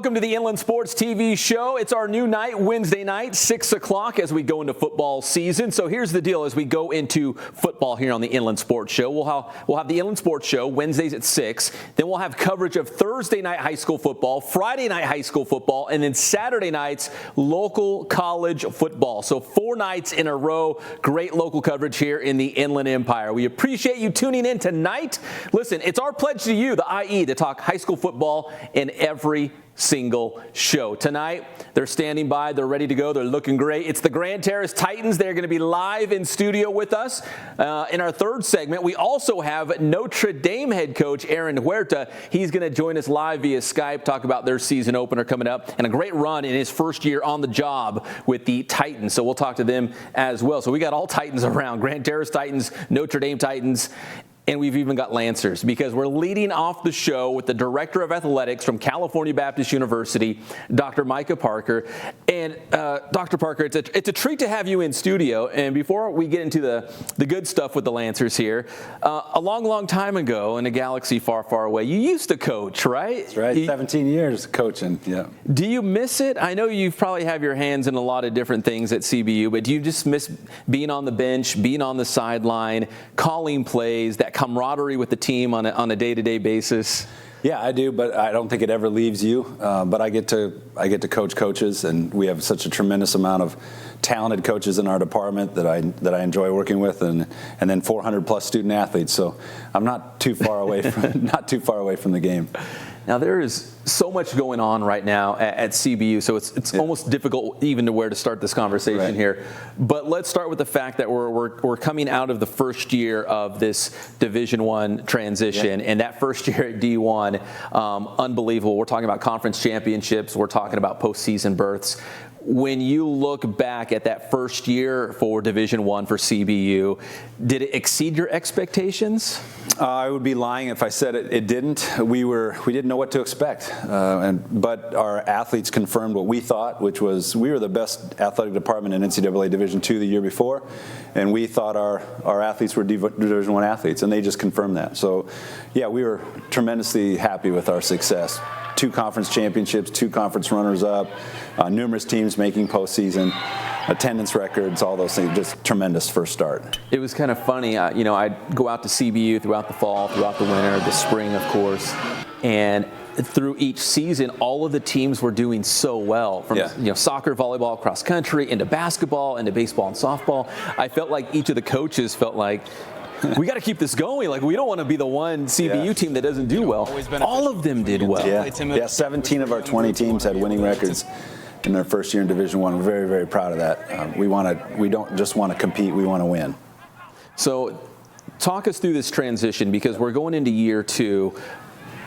Welcome to the Inland Sports TV show. It's our new night, Wednesday night, 6 o'clock as we go into football season. So here's the deal as we go into football here on the Inland Sports Show. We'll have the Inland Sports Show Wednesdays at 6. Then we'll have coverage of Thursday night high school football, Friday night high school football, and then Saturday nights local college football. So 4 nights in a row, great local coverage here in the Inland Empire. We appreciate you tuning in tonight. Listen, it's our pledge to you, the IE, to talk high school football in every single show. Tonight, they're standing by. They're ready to go. They're looking great. It's the Grand Terrace Titans. They're going to be live in studio with us. In our third segment, we also have Notre Dame head coach Aaron Huerta. He's going to join us live via Skype, talk about their season opener coming up, and a great run in his first year on the job with the Titans. So we'll talk to them as well. So we got all Titans around. Grand Terrace Titans, Notre Dame Titans, and we've even got Lancers, because we're leading off the show with the Director of Athletics from California Baptist University, Dr. Micah Parker. And Dr. Parker, it's a treat to have you in studio. And before we get into the good stuff with the Lancers here, a long time ago in a galaxy far, far away, you used to coach, right? That's right, 17 years coaching, yeah. Do you miss it? I know you probably have your hands in a lot of different things at CBU, but do you just miss being on the bench, being on the sideline, calling plays, that camaraderie with the team on a day-to-day basis? Yeah, I do, but I don't think it ever leaves you. But I get to coach coaches, and we have such a tremendous amount of talented coaches in our department that I enjoy working with, and then 400 plus student athletes. So I'm not too far away from the game. Now, there is so much going on right now at CBU, so it's almost difficult even to where to start this conversation here. But let's start with the fact that we're coming out of the first year of this Division I transition, and that first year at D1, unbelievable. We're talking about conference championships. We're talking about postseason berths. When you look back at that first year for Division I for CBU, did it exceed your expectations? I would be lying if I said it didn't. We didn't know what to expect, but our athletes confirmed what we thought, which was we were the best athletic department in NCAA Division II the year before, and we thought our athletes were Division I athletes, and they just confirmed that. So, yeah, we were tremendously happy with our success. 2 conference championships, 2 conference runners-up, numerous teams making postseason, attendance records, all those things. Just tremendous first start. It was kind of funny. I'd go out to CBU throughout the fall, throughout the winter, the spring, of course, and through each season, all of the teams were doing so well, from soccer, volleyball, cross country, into basketball, into baseball and softball. I felt like each of the coaches felt like, we got to keep this going. Like, we don't want to be the one CBU team that doesn't do well. All of them did well. Yeah, 17 of our 20 teams had winning records in their first year in Division I. We're very, very proud of that. We don't just want to compete, we want to win. So talk us through this transition, because we're going into year 2.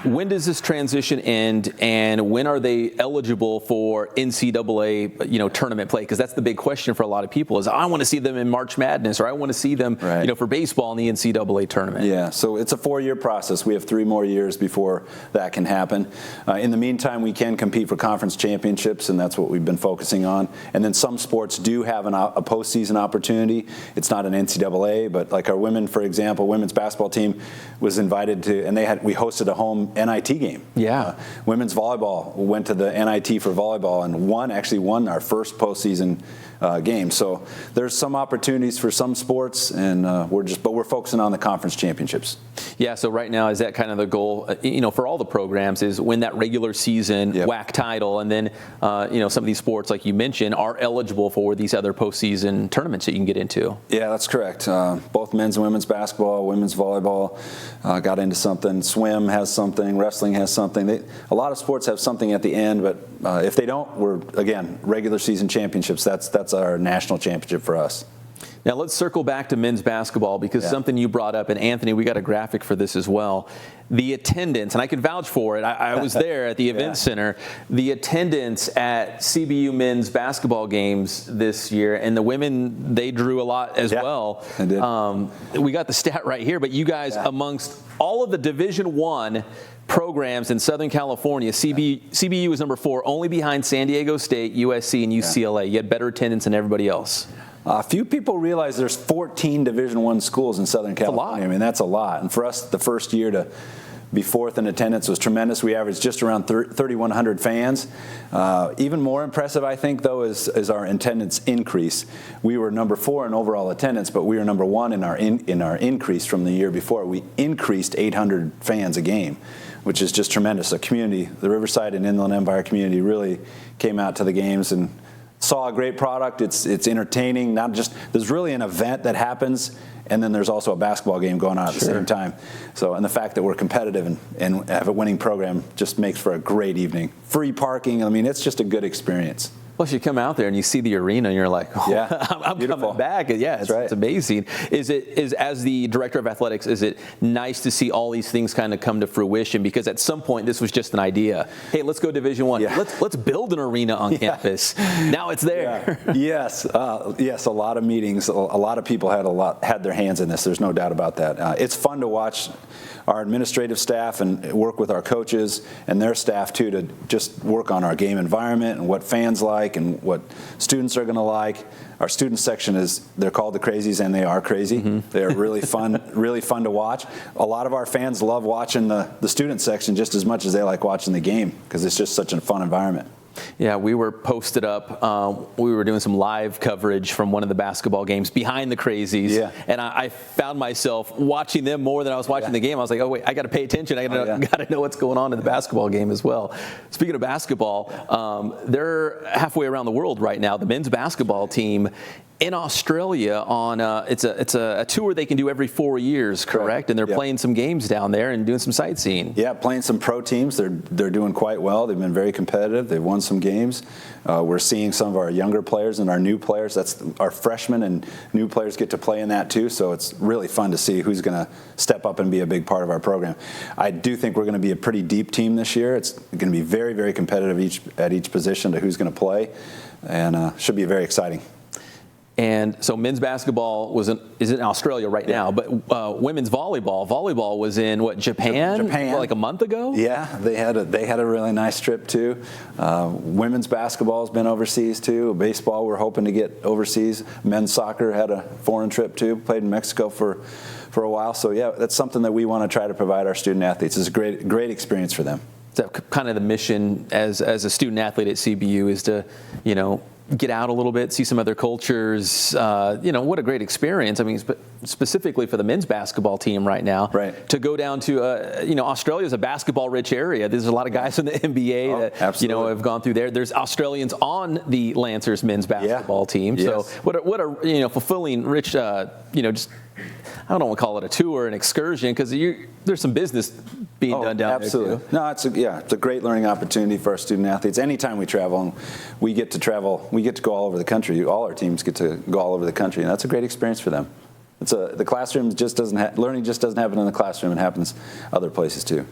When does this transition end, and when are they eligible for NCAA, tournament play? Because that's the big question for a lot of people, is I want to see them in March Madness, or I want to see them, for baseball in the NCAA tournament. Yeah, so it's a 4-year process. We have 3 more years before that can happen. In the meantime, we can compete for conference championships, and that's what we've been focusing on. And then some sports do have a postseason opportunity. It's not an NCAA, but like our women, for example, women's basketball team was invited to, and we hosted a home NIT game. Yeah. Women's volleyball went to the NIT for volleyball and actually won our first postseason game. So there's some opportunities for some sports, and we're focusing on the conference championships. Yeah. So right now, is that kind of the goal? For all the programs, is win that regular season WAC title, and then some of these sports, like you mentioned, are eligible for these other postseason tournaments that you can get into. Yeah, that's correct. Both men's and women's basketball, women's volleyball got into something. Swim has something. Wrestling has something. A lot of sports have something at the end, but if they don't, we're, again, regular season championships. That's our national championship for us. Now let's circle back to men's basketball, because something you brought up, and Anthony, we got a graphic for this as well. The attendance, and I can vouch for it. I was there at the event center. The attendance at CBU men's basketball games this year, and the women, they drew a lot as well. They did. We got the stat right here, but you guys, amongst all of the Division I programs in Southern California, CBU was number 4, only behind San Diego State, USC, and UCLA. You had better attendance than everybody else. Few people realize there's 14 Division I schools in Southern California. I mean, that's a lot. And for us, the first year to be fourth in attendance was tremendous. We averaged just around 3,100 fans. Even more impressive, I think, though, is our attendance increase. We were number 4 in overall attendance, but we were number 1 in our increase from the year before. We increased 800 fans a game, which is just tremendous. The community, the Riverside and Inland Empire community, really came out to the games and saw a great product. It's entertaining. Not just there's really an event that happens, and then there's also a basketball game going on at the same time. So, and the fact that we're competitive and have a winning program just makes for a great evening. Free parking. I mean, it's just a good experience. Plus, you come out there and you see the arena, and you're like, "Oh, yeah, I'm coming back." Yeah, it's amazing. Is as the director of athletics, is it nice to see all these things kind of come to fruition? Because at some point, this was just an idea. Hey, let's go Division I. Yeah. Let's build an arena on campus. Now it's there. Yeah. Yes. A lot of meetings. A lot of people had their hands in this. There's no doubt about that. It's fun to watch our administrative staff and work with our coaches and their staff too to just work on our game environment and what fans like and what students are going to like. Our student section they're called the Crazies, and they are crazy. Mm-hmm. They're really fun to watch. A lot of our fans love watching the student section just as much as they like watching the game because it's just such a fun environment. Yeah, we were posted up. We were doing some live coverage from one of the basketball games behind the Crazies. Yeah. And I found myself watching them more than I was watching the game. I was like, oh, wait, I got to pay attention. I got to know what's going on in the basketball game as well. Speaking of basketball, they're halfway around the world right now. The men's basketball team in Australia on it's a tour they can do every 4 years, correct? And they're playing some games down there and doing some sightseeing. Yeah, playing some pro teams. They're doing quite well. They've been very competitive. They've won some games. We're seeing some of our younger players and our new players. That's our freshmen and new players get to play in that too. So it's really fun to see who's going to step up and be a big part of our program. I do think we're going to be a pretty deep team this year. It's going to be very, very competitive at each position to who's going to play, and should be very exciting. And so men's basketball is in Australia right now, but women's volleyball was in Japan like a month ago? Yeah, they had a really nice trip too. Women's basketball has been overseas too. Baseball we're hoping to get overseas. Men's soccer had a foreign trip too. Played in Mexico for a while. So yeah, that's something that we want to try to provide our student athletes. It's a great experience for them. Is that kind of the mission as a student athlete at CBU is to, get out a little bit, see some other cultures. What a great experience. I mean, specifically for the men's basketball team right now, to go down to, Australia is a basketball-rich area. There's a lot of guys in the NBA that have gone through there. There's Australians on the Lancers men's basketball team. Yes. So what a fulfilling, rich, just I don't want to call it a tour, an excursion, because there's some business being done down there too. No, it's a great learning opportunity for our student athletes. Anytime we travel, and we get to go all over the country. All our teams get to go all over the country, and that's a great experience for them. The classroom learning just doesn't happen in the classroom; it happens other places too.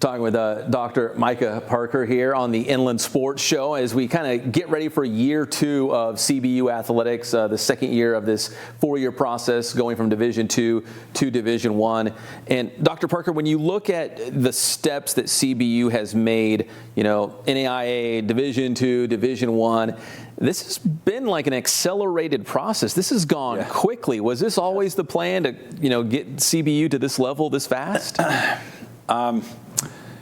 Talking with Dr. Micah Parker here on the Inland Sports Show as we kind of get ready for year 2 of CBU athletics, the second year of this 4-year process going from Division II to Division I. And Dr. Parker, when you look at the steps that CBU has made, NAIA, Division II, Division I, this has been like an accelerated process. This has gone quickly. Was this always the plan to, get CBU to this level this fast?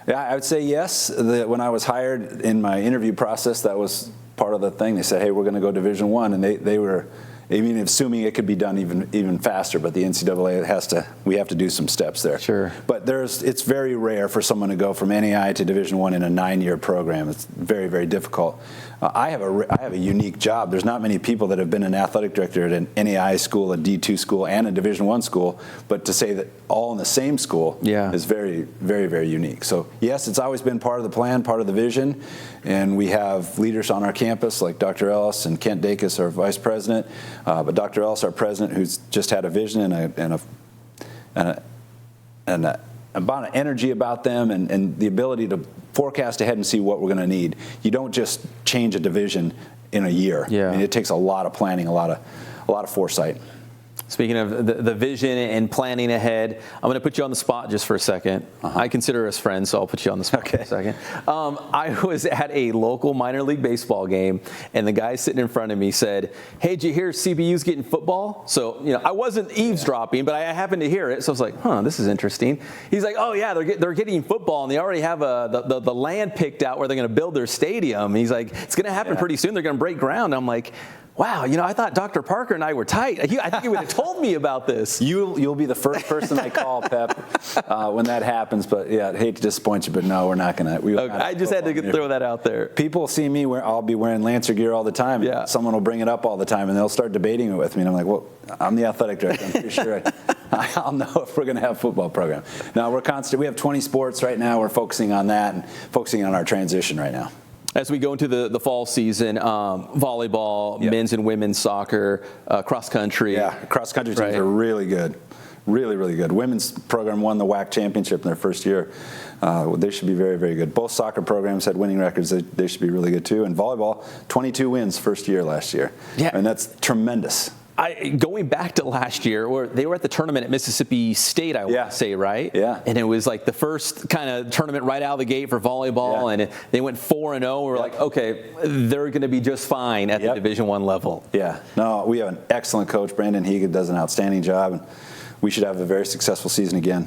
Yeah, I would say yes. When I was hired in my interview process, that was part of the thing. They said, hey, we're going to go Division I, and they were assuming it could be done even faster, but the NCAA we have to do some steps there. Sure. But it's very rare for someone to go from NAIA to Division I in a 9-year program. It's very, very difficult. I have a unique job. There's not many people that have been an athletic director at an NAIA school, a D2 school, and a Division I school, but to say that all in the same school is very, very, very unique. So yes, it's always been part of the plan, part of the vision, and we have leaders on our campus like Dr. Ellis and Kent Dacus, our vice president, but Dr. Ellis, our president, who's just had a vision and about an energy about them and the ability to forecast ahead and see what we're going to need. You don't just change a division in a year. Yeah. I mean, it takes a lot of planning, a lot of foresight. Speaking of the vision and planning ahead, I'm going to put you on the spot just for a second. I consider us friends, so I'll put you on the spot for a second. I was at a local minor league baseball game, and the guy sitting in front of me said, "Hey, did you hear CBU's getting football?" So, I wasn't eavesdropping, but I happened to hear it. So I was like, this is interesting. He's like, "Oh, yeah, they're getting football, and they already have the land picked out where they're going to build their stadium." And he's like, "It's going to happen pretty soon. They're going to break ground." I'm like, wow, I thought Dr. Parker and I were tight. I think he would have told me about this. You'll be the first person I call, Pep, when that happens. But yeah, I'd hate to disappoint you, but no, we're not going to. Okay, I just had to throw that out there. People see me I'll be wearing Lancer gear all the time. Yeah. Someone will bring it up all the time, and they'll start debating it with me. And I'm like, well, I'm the athletic director. I'm pretty sure I'll know if we're going to have a football program. No, we're constant. We have 20 sports right now. We're focusing on that and focusing on our transition right now. As we go into the fall season, volleyball, men's and women's soccer, cross country. Yeah, cross country teams are really good. Really, really good. Women's program won the WAC championship in their first year. They should be very, very good. Both soccer programs had winning records. They should be really good too. And volleyball, 22 wins first year last year. Yeah. And that's tremendous. Going back to last year, they were at the tournament at Mississippi State, I want to say, right? Yeah. And it was like the first kind of tournament right out of the gate for volleyball, and they went 4-0. We're like, okay, they're going to be just fine at the Division I level. Yeah. No, we have an excellent coach. Brandon Higa does an outstanding job, and we should have a very successful season again.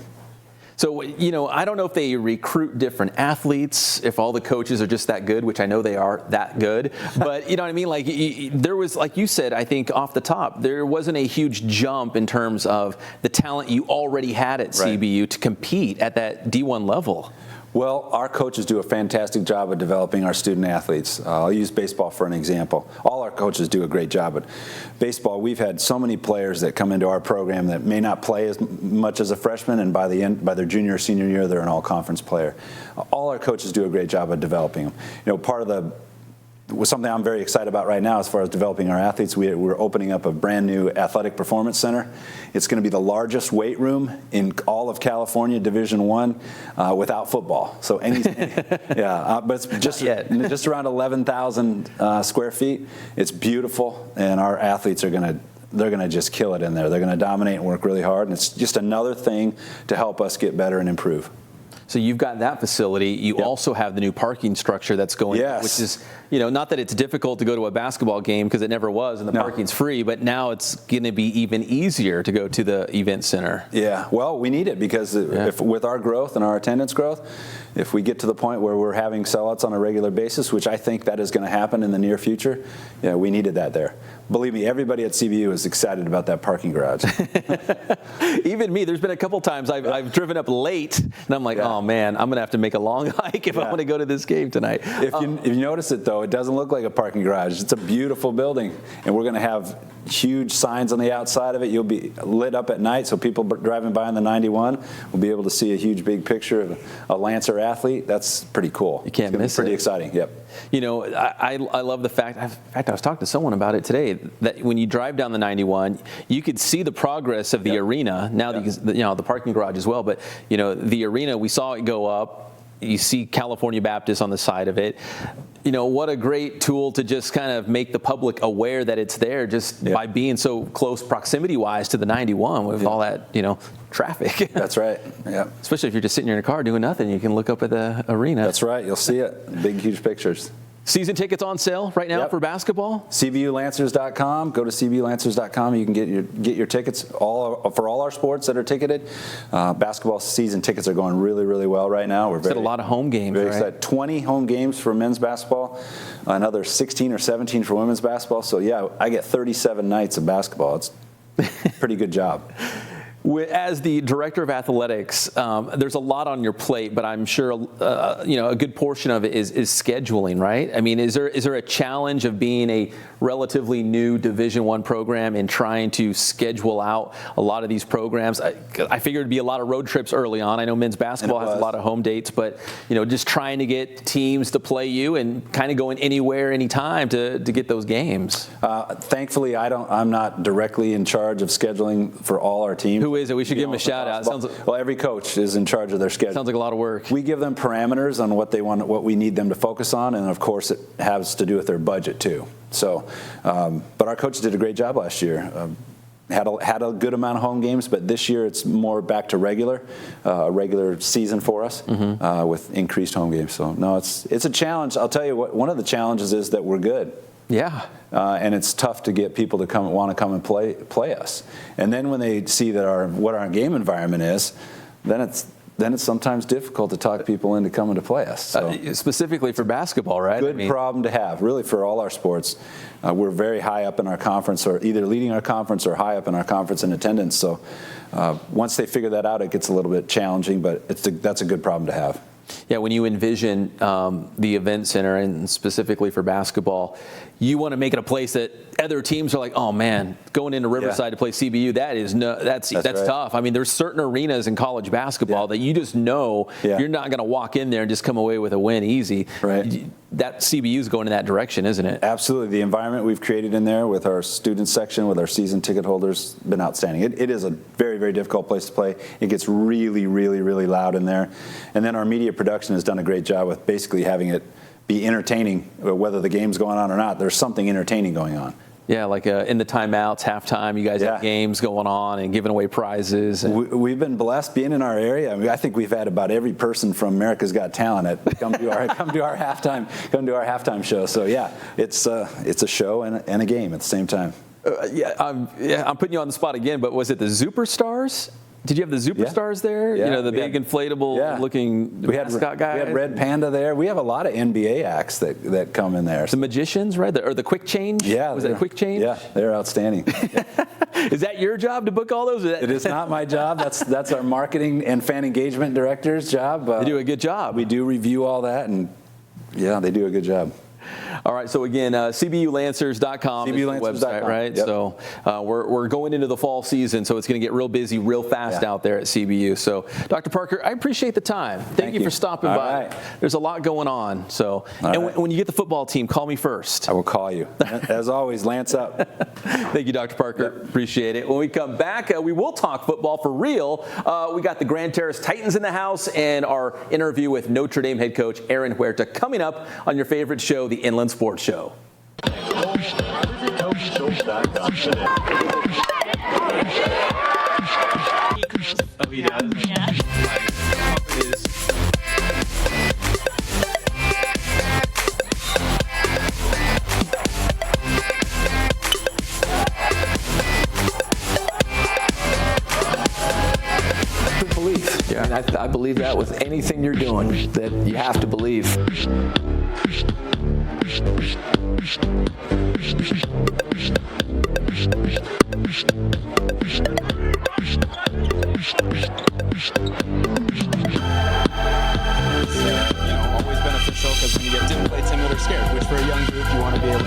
So, I don't know if they recruit different athletes, if all the coaches are just that good, which I know they are that good. But, you know what I mean? Like, there was, like you said, I think off the top, there wasn't a huge jump in terms of the talent you already had at CBU to compete at that D1 level. Well, our coaches do a fantastic job of developing our student athletes. I'll use baseball for an example. All our coaches do a great job, but baseball, we've had so many players that come into our program that may not play as much as a freshman, and by their junior or senior year, they're an all-conference player. All our coaches do a great job of developing them. Part of something I'm very excited about right now as far as developing our athletes, we're opening up a brand new athletic performance center. It's going to be the largest weight room in all of California, Division I, without football. So but it's just around 11,000 square feet. It's beautiful, and our athletes they're going to just kill it in there. They're going to dominate and work really hard, and it's just another thing to help us get better and improve. So you've got that facility. You also have the new parking structure that's going, which is, not that it's difficult to go to a basketball game because it never was, and the parking's free, but now it's going to be even easier to go to the event center. Yeah. Well, we need it because with our growth and our attendance growth, if we get to the point where we're having sellouts on a regular basis, which I think that is going to happen in the near future, we needed that there. Believe me, everybody at CBU is excited about that parking garage. Even me. There's been a couple times I've driven up late, and I'm like, oh man, I'm going to have to make a long hike if I want to go to this game tonight. If you notice it, though, it doesn't look like a parking garage. It's a beautiful building, and we're going to have huge signs on the outside of it. You'll be lit up at night, so people driving by on the 91 will be able to see a huge big picture of a Lancer athlete. That's pretty cool. You can't miss it. Pretty exciting. Yep. I love the fact. In fact, I was talking to someone about it today, that when you drive down the 91, you could see the progress of the arena. Now, the parking garage as well, but the arena, we saw it go up. You see California Baptist on the side of it. What a great tool to just kind of make the public aware that it's there just by being so close proximity-wise to the 91 with all that, traffic. That's right. Yeah. Especially if you're just sitting in your car doing nothing, you can look up at the arena. That's right. You'll see it. Big, huge pictures. Season tickets on sale right now for basketball? CBULancers.com. Go to CBULancers.com. You can get your tickets for all our sports that are ticketed. Basketball season tickets are going really, really well right now. We're a lot of home games, very right? excited. 20 home games for men's basketball, another 16 or 17 for women's basketball. So, I get 37 nights of basketball. It's a pretty good job. As the director of athletics, there's a lot on your plate, but I'm sure a good portion of it is scheduling, right? I mean, is there a challenge of being a relatively new Division I program and trying to schedule out a lot of these programs? I figured it'd be a lot of road trips early on. I know men's basketball has a lot of home dates, but just trying to get teams to play you and kind of going anywhere, anytime to get those games. Thankfully, I'm not directly in charge of scheduling for all our teams. Who is it? We should give them a shout out. Well, every coach is in charge of their schedule. Sounds like a lot of work. We give them parameters on what they want, what we need them to focus on, and of course, it has to do with their budget too. So, but our coaches did a great job last year. had a good amount of home games, but this year it's more back to regular season for us with increased home games. So no, it's a challenge. I'll tell you what. One of the challenges is that we're good. Yeah. And it's tough to get people to want to come and play us. And then when they see that what our game environment is, then it's sometimes difficult to talk people into coming to play us. So, specifically for basketball, right? Good problem to have, really, for all our sports. We're very high up in our conference, or either leading our conference or high up in our conference in attendance. So once they figure that out, it gets a little bit challenging, but that's a good problem to have. Yeah, when you envision the event center, and specifically for basketball, you want to make it a place that other teams are like, oh man, going into Riverside to play CBU, that's right. Tough. I mean, there's certain arenas in college basketball that you just know you're not going to walk in there and just come away with a win easy. Right. That CBU is going in that direction, isn't it? Absolutely. The environment we've created in there with our student section, with our season ticket holders, been outstanding. It is a very, very difficult place to play. It gets really, really, really loud in there. And then our media production has done a great job with basically having it be entertaining, whether the game's going on or not. There's something entertaining going on. Yeah, like in the timeouts, halftime, you guys have games going on and giving away prizes. We've been blessed being in our area. I mean, I think we've had about every person from America's Got Talent come to our halftime show. So yeah, it's a show and a game at the same time. I'm putting you on the spot again, but was it the Superstars? Did you have the Superstars there? Yeah, you know, the big inflatable-looking mascot guys? We had Red Panda there. We have a lot of NBA acts that come in there. The Magicians, right? Or the Quick Change? Yeah. Was that Quick Change? Yeah, they're outstanding. Is that your job to book all those? It is not my job. That's our marketing and fan engagement director's job. They do a good job. We do review all that, and they do a good job. All right, so again, cbulancers.com is the website, right? Yep. So we're going into the fall season, so it's going to get real busy real fast out there at CBU. So, Dr. Parker, I appreciate the time. Thank you for stopping by. Right. There's a lot going on. So, when you get the football team, call me first. I will call you. As always, Lance up. Thank you, Dr. Parker. Yep. Appreciate it. When we come back, we will talk football for real. We got the Grand Terrace Titans in the house and our interview with Notre Dame head coach Aaron Huerta coming up on your favorite show, the Inland Sports Show. Oh, he does? Yeah. Belief. Yeah. I mean, I believe that with anything you're doing, that you have to believe. Always beneficial because when you get play timid or scared, which for a young group you want to be able to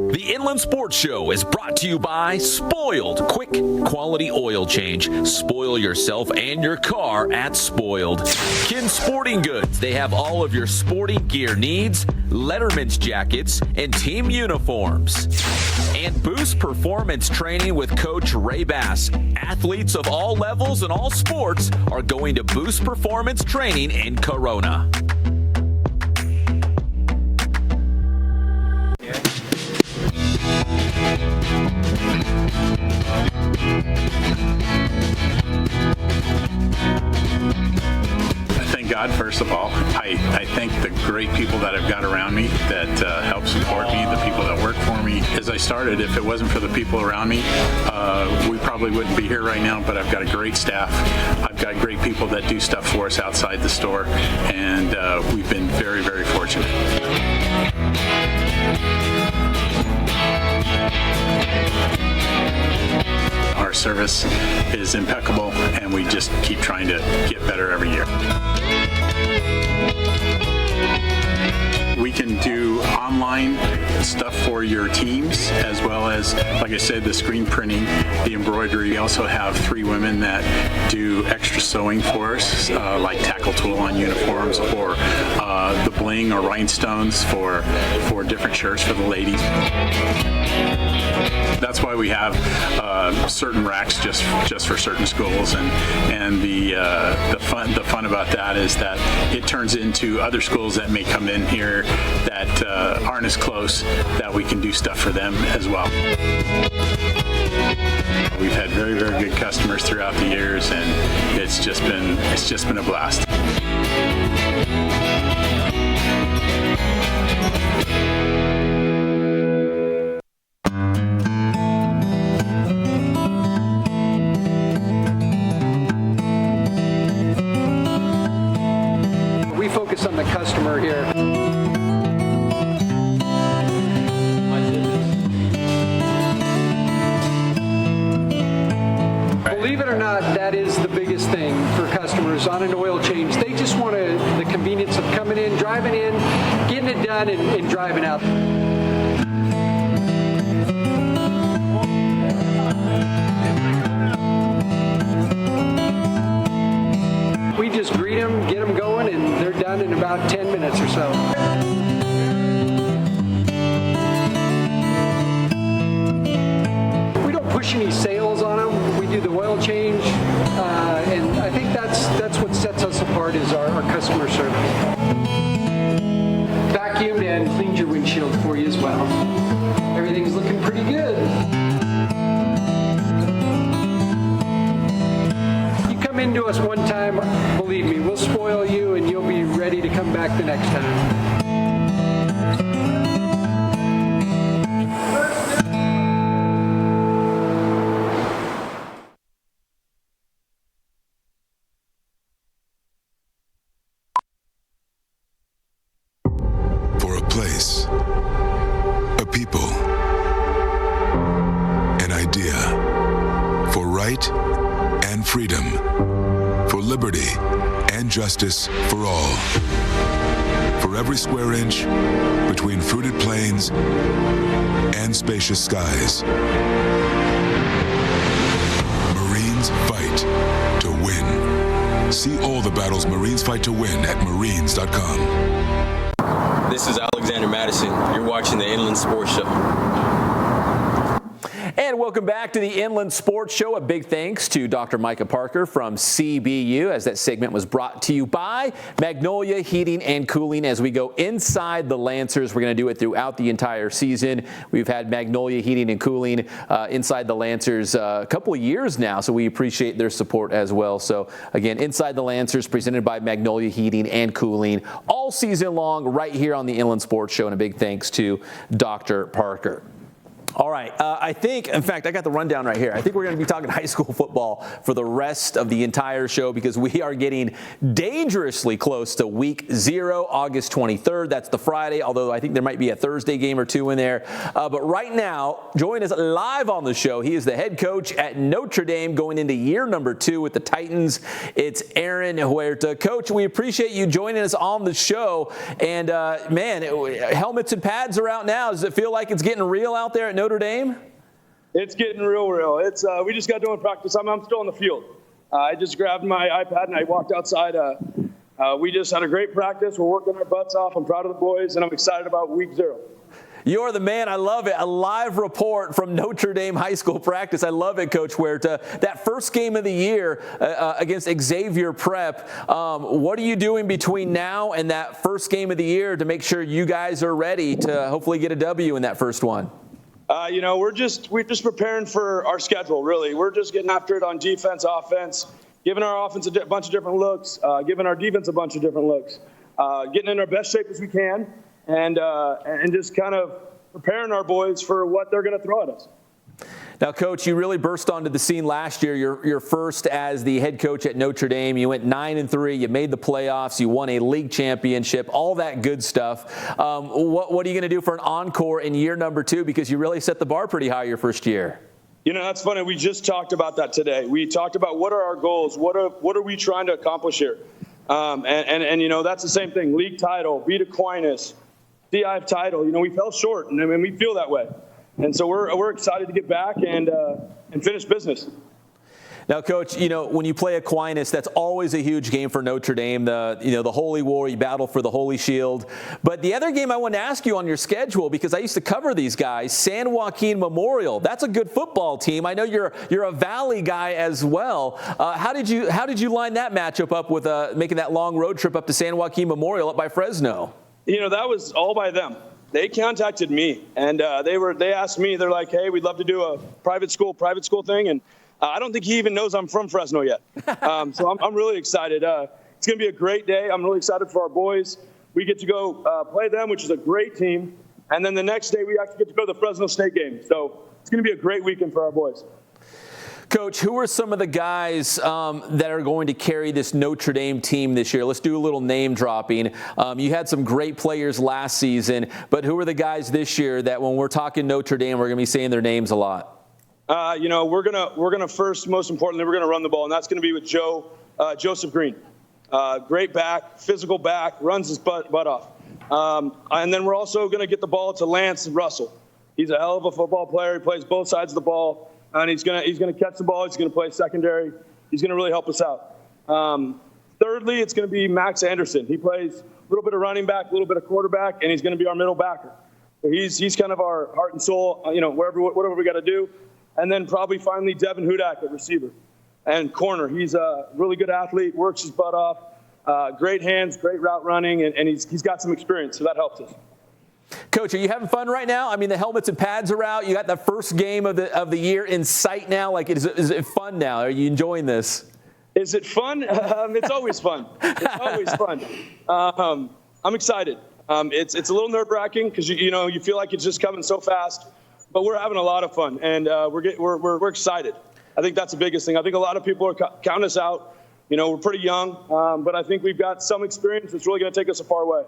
The Inland Sports Show is brought to you by Spoiled Quick Quality Oil Change. Spoil yourself and your car at Spoiled. Kin Sporting Goods. They have all of your sporting gear needs, Letterman's jackets, and team uniforms. And Boost Performance Training with Coach Ray Bass. Athletes of all levels and all sports are going to Boost Performance Training in Corona. Thank God God, first of all. I thank the great people that I've got around me that help support me, the people that work for me. As I started, if it wasn't for the people around me, we probably wouldn't be here right now, but I've got a great staff. I've got great people that do stuff for us outside the store, and we've been very, very fortunate. Our service is impeccable, and we just keep trying to get better every year. We can do online stuff for your teams, as well as, like I said, the screen printing, the embroidery. We also have 3 women that do extra sewing for us, like tackle tool on uniforms, or the bling or rhinestones for different shirts for the ladies. That's why we have certain racks just for certain schools, and the fun about that is that it turns into other schools that may come in here that aren't as close, that we can do stuff for them as well. We've had very, very good customers throughout the years, and it's just been a blast. We focus on the customer here. Believe it or not, that is the biggest thing for customers on an oil change. They just want the convenience of coming in, driving in, getting it done, and driving out. We just greet them, get them going, and they're done in about 10 minutes or so. We don't push any sales on them. We do the oil change, and I think that's what sets us apart is our customer service. Vacuumed and cleaned your windshield for you as well. Everything's looking pretty good. You come into us one time, believe me, we'll spoil you and you'll be ready to come back the next time. For a place, a people, an idea, for right and freedom, for liberty and justice for all. For every square inch between fruited plains and spacious skies. Marines fight to win. See all the battles Marines fight to win at marines.com. This is Alexander Madison. You're watching the Inland Sports Show. And welcome back to the Inland Sports Show. A big thanks to Dr. Micah Parker from CBU, as that segment was brought to you by Magnolia Heating and Cooling. As we go inside the Lancers, we're going to do it throughout the entire season. We've had Magnolia Heating and Cooling inside the Lancers a couple of years now, so we appreciate their support as well. So again, Inside the Lancers, presented by Magnolia Heating and Cooling, all season long right here on the Inland Sports Show. And a big thanks to Dr. Parker. All right. I think, in fact, I got the rundown right here. I think we're going to be talking high school football for the rest of the entire show because we are getting dangerously close to week 0, August 23rd. That's the Friday, although I think there might be a Thursday game or two in there. But right now, join us live on the show. He is the head coach at Notre Dame going into year number 2 with the Titans. It's Aaron Huerta. Coach, we appreciate you joining us on the show. And, man, helmets and pads are out now. Does it feel like it's getting real out there at Notre Dame? It's getting real. It's we just got done practice. I'm still on the field. I just grabbed my iPad and I walked outside. We just had a great practice. We're working our butts off. I'm proud of the boys, and I'm excited about week 0. You're the man. I love it. A live report from Notre Dame high school practice. I love it, Coach Huerta. That first game of the year against Xavier Prep, what are you doing between now and that first game of the year to make sure you guys are ready to hopefully get a W in that first one? We're just preparing for our schedule, really. We're just getting after it on defense, offense, giving our offense a bunch of different looks, giving our defense a bunch of different looks, getting in our best shape as we can, and just kind of preparing our boys for what they're going to throw at us. Now, Coach, you really burst onto the scene last year. Your first as the head coach at Notre Dame. You went 9-3. You made the playoffs. You won a league championship. All that good stuff. What are you going to do for an encore in year number 2? Because you really set the bar pretty high your first year. You know, that's funny. We just talked about that today. We talked about what are our goals? What are we trying to accomplish here? And you know, that's the same thing. League title, beat Aquinas, CIF title. You know, we fell short, and I mean, we feel that way. And so we're excited to get back and finish business. Now, Coach, you know, when you play Aquinas, that's always a huge game for Notre Dame. The Holy War, you battle for the Holy Shield. But the other game I wanted to ask you on your schedule, because I used to cover these guys, San Joaquin Memorial. That's a good football team. I know you're a Valley guy as well. How did you line that matchup up with making that long road trip up to San Joaquin Memorial up by Fresno? You know, that was all by them. They contacted me, and they asked me. They're like, "Hey, we'd love to do a private school thing," and I don't think he even knows I'm from Fresno yet. So I'm really excited. It's going to be a great day. I'm really excited for our boys. We get to go play them, which is a great team, and then the next day we actually get to go to the Fresno State game. So it's going to be a great weekend for our boys. Coach, who are some of the guys that are going to carry this Notre Dame team this year? Let's do a little name dropping. You had some great players last season, but who are the guys this year that when we're talking Notre Dame, we're going to be saying their names a lot? You know, we're gonna first, most importantly, we're gonna run the ball, and that's going to be with Joseph Green. Great back, physical back, runs his butt off. And then we're also going to get the ball to Lance Russell. He's a hell of a football player. He plays both sides of the ball. And he's gonna catch the ball. He's gonna play secondary. He's gonna really help us out. Thirdly, it's gonna be Max Anderson. He plays a little bit of running back, a little bit of quarterback, and he's gonna be our middle backer. So he's kind of our heart and soul. You know, whatever we got to do. And then probably finally Devin Hudak at receiver and corner. He's a really good athlete, works his butt off, great hands, great route running, and he's got some experience, so that helps us. Coach, are you having fun right now? I mean, the helmets and pads are out. You got the first game of the year in sight now. Like, is it fun now? Are you enjoying this? Is it fun? It's always fun. It's always fun. I'm excited. It's a little nerve-wracking because you feel like it's just coming so fast, but we're having a lot of fun, and we're excited. I think that's the biggest thing. I think a lot of people are counting us out. You know, we're pretty young, but I think we've got some experience that's really going to take us a far way.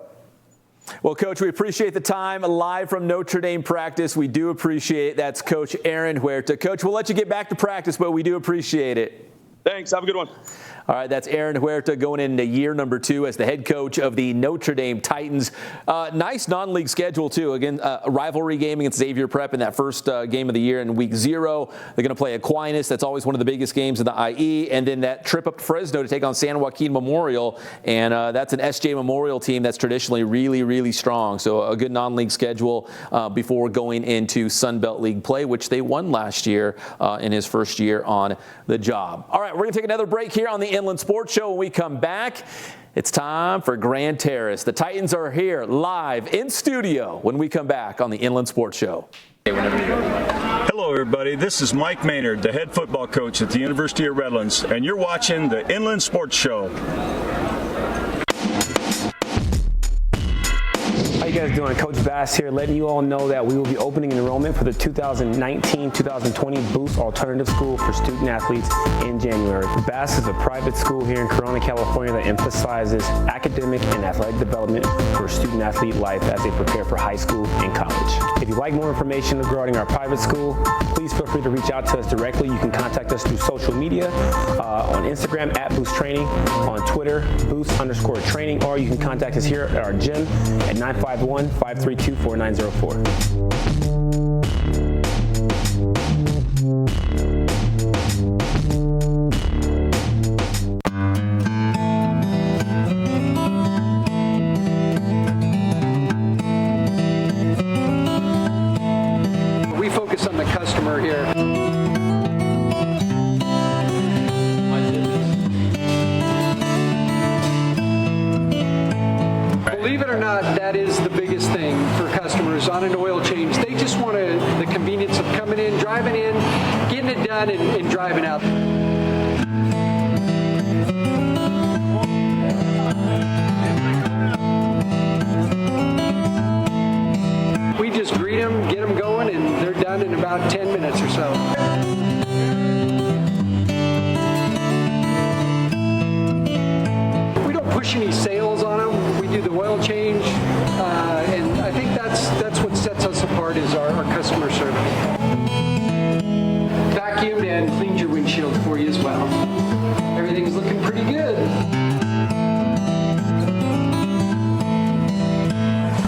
Well, Coach, we appreciate the time live from Notre Dame practice. We do appreciate it. That's Coach Aaron Huerta. Coach, we'll let you get back to practice, but we do appreciate it. Thanks. Have a good one. All right, that's Aaron Huerta going into year number 2 as the head coach of the Notre Dame Titans. Nice non-league schedule, too. Again, a rivalry game against Xavier Prep in that first game of the year in week 0. They're going to play Aquinas. That's always one of the biggest games in the IE. And then that trip up to Fresno to take on San Joaquin Memorial. And that's an SJ Memorial team that's traditionally really, really strong. So a good non-league schedule before going into Sun Belt League play, which they won last year in his first year on the job. All right, we're going to take another break here on the Inland Sports Show. When we come back, it's time for Grand Terrace. The Titans are here live in studio when we come back on the Inland Sports Show. Hello, everybody. This is Mike Maynard, the head football coach at the University of Redlands, and you're watching the Inland Sports Show. How you guys doing? Coach Bass here, letting you all know that we will be opening enrollment for the 2019-2020 Boost Alternative School for student athletes in January. Bass is a private school here in Corona, California that emphasizes academic and athletic development for student athlete life as they prepare for high school and college. If you'd like more information regarding our private school, please feel free to reach out to us directly. You can contact us through social media, on Instagram at Boost Training, on Twitter, Boost_Training, or you can contact us here at our gym at 951-532-4904. We focus on the customer here. Believe it or not, that is the biggest thing for customers on an oil change. They just want the convenience of coming in, driving in, getting it done, and driving out. push any sales on them. We do the oil change, and I think that's what sets us apart is our customer service. Vacuumed and cleaned your windshield for you as well. Everything's looking pretty good.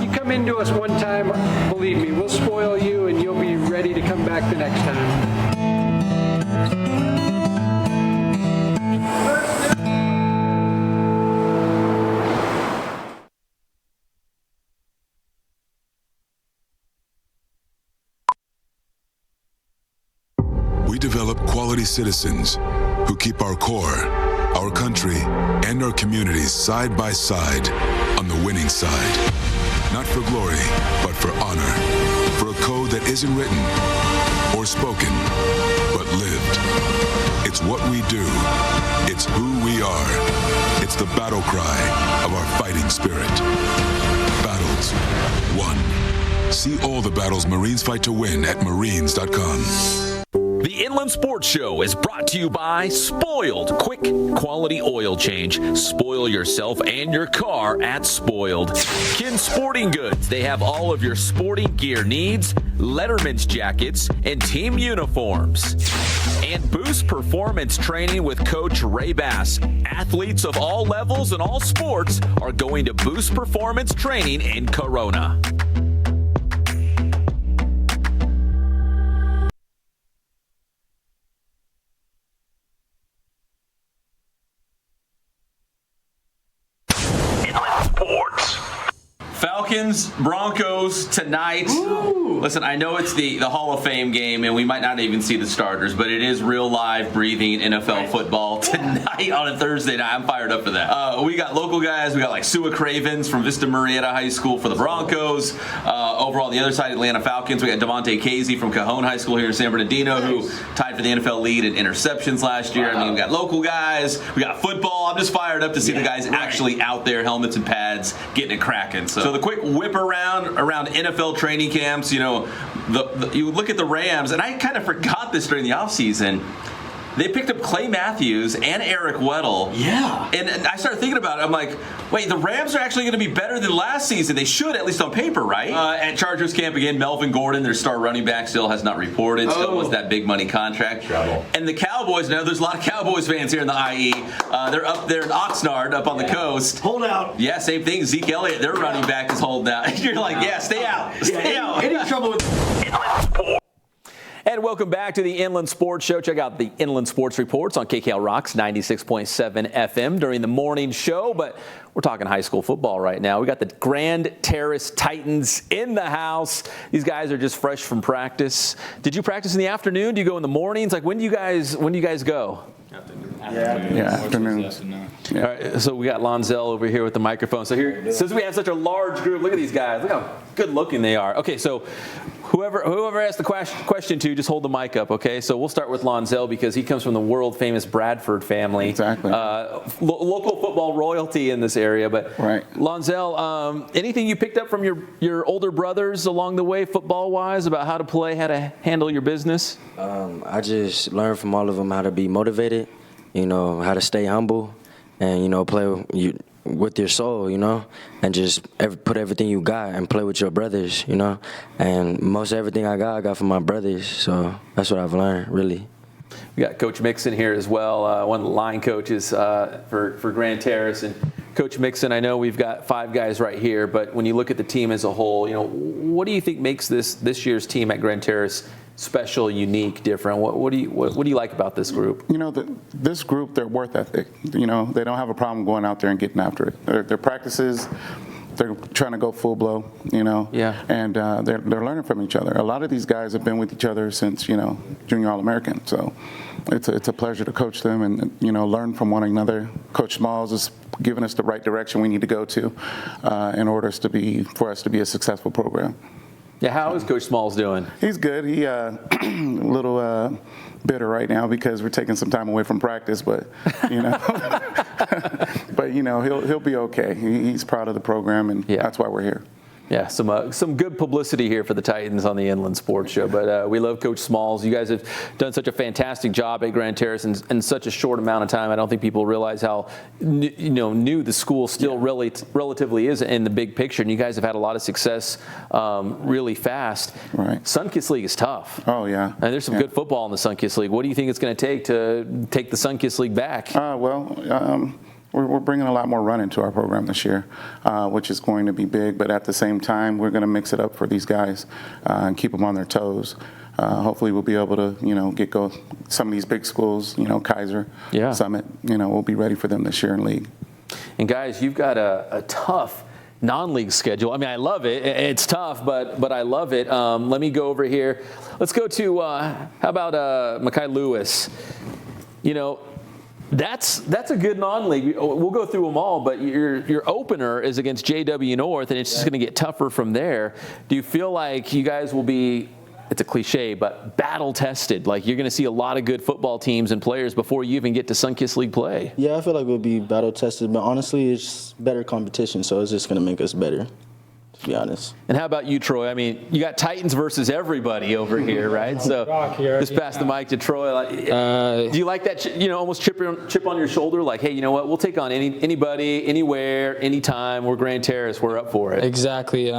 You come into us one time, believe me, we'll spoil you and you'll be ready to come back the next time. We develop quality citizens who keep our core, our country, and our communities side by side on the winning side. Not for glory, but for honor. For a code that isn't written or spoken, but lived. It's what we do. It's who we are. It's the battle cry of our fighting spirit. Battles won. See all the battles Marines fight to win at marines.com. The Inland Sports Show is brought to you by Spoiled. Quick, quality oil change. Spoil yourself and your car at Spoiled. Kin Sporting Goods. They have all of your sporting gear needs, Letterman's jackets, and team uniforms. And Boost Performance Training with Coach Ray Bass. Athletes of all levels and all sports are going to Boost Performance Training in Corona. Falcons, Broncos tonight. Ooh. Listen, I know it's the Hall of Fame game, and we might not even see the starters, but it is real live, breathing NFL football tonight on a Thursday night. I'm fired up for that. We got local guys. We got like Sua Cravens from Vista Marietta High School for the Broncos. Over on the other side, Atlanta Falcons, we got Devontae Casey from Cajon High School here in San Bernardino, who tied for the NFL lead in interceptions last year. Wow. I mean, we got local guys. We got football. I'm just fired up to see the guys actually out there, helmets and pads, getting it cracking. So the quick whip around NFL training camps, you know, you look at the Rams, and I kind of forgot this during the offseason. They picked up Clay Matthews and Eric Weddle. Yeah. And I started thinking about it. I'm like, wait, the Rams are actually going to be better than last season. They should, at least on paper, right? At Chargers camp again, Melvin Gordon, their star running back, still has not reported. Still wants that big money contract. Trouble. And the Cowboys, now there's a lot of Cowboys fans here in the IE. They're up there in Oxnard, up on the coast. Hold out. Yeah, same thing. Zeke Elliott, their running back, is holding out. You're like, yeah, stay out. Stay out. Any trouble with And welcome back to the Inland Sports Show. Check out the Inland Sports Reports on KKL Rocks 96.7 FM during the morning show. But we're talking high school football right now. We got the Grand Terrace Titans in the house. These guys are just fresh from practice. Did you practice in the afternoon? Do you go in the mornings? Like when do you guys go? Afternoons. All right, so we got Lonzel over here with the microphone. So here, since we have such a large group, look at these guys. Look how good looking they are. Okay, so whoever asked the question to, just hold the mic up, okay? So we'll start with Lonzel because he comes from the world famous Bradford family. Exactly. Local football royalty in this area. But right. Lonzel, anything you picked up from your older brothers along the way, football-wise, about how to play, how to handle your business? I just learned from all of them how to be motivated, you know, how to stay humble, and, you know, play with your soul, you know, and just put everything you got and play with your brothers, you know. And most everything I got from my brothers, so that's what I've learned, really. We got Coach Mixon here as well, one of the line coaches for Grand Terrace. And Coach Mixon, I know we've got 5 guys right here, but when you look at the team as a whole, you know, what do you think makes this year's team at Grand Terrace special, unique, different? What do you like about this group? You know, this group, they're work ethic. You know, they don't have a problem going out there and getting after it. Their practices, they're trying to go full blow, you know. Yeah. And they're learning from each other. A lot of these guys have been with each other since, you know, junior All-American. So it's a pleasure to coach them and, you know, learn from one another. Coach Smalls is giving us the right direction we need to go to in order for us to be a successful program. Yeah, how is Coach Smalls doing? He's good. He a little bitter right now because we're taking some time away from practice, but you know, he'll be okay. He's proud of the program, and that's why we're here. Yeah, some good publicity here for the Titans on the Inland Sports Show. But we love Coach Smalls. You guys have done such a fantastic job at Grand Terrace in such a short amount of time. I don't think people realize how new the school still relatively is in the big picture. And you guys have had a lot of success really fast. Right. Sunkist League is tough. Oh, yeah. And there's some good football in the Sunkist League. What do you think it's going to take the Sunkist League back? We're bringing a lot more running to our program this year, which is going to be big. But at the same time, we're going to mix it up for these guys and keep them on their toes. Hopefully, we'll be able to, get some of these big schools, Kaiser, Summit. We'll be ready for them this year in league. And guys, you've got a tough non-league schedule. I mean, I love it. It's tough, but I love it. Let me go over here. Let's go to how about Micah Lewis? That's a good non-league. We'll go through them all, but your opener is against JW North, and it's just going to get tougher from there. Do you feel like you guys will be, it's a cliche, but battle-tested? Like you're going to see a lot of good football teams and players before you even get to Sunkist League play? Yeah, I feel like we'll be battle-tested, but honestly, it's better competition, so it's just going to make us better, to be honest. And how about you, Troy? I mean, you got Titans versus everybody over here, right? So just pass the mic to Troy. Do you like that, almost chip on your shoulder? Like, hey, you know what? We'll take on anybody, anywhere, anytime. We're Grand Terrace. We're up for it. Exactly.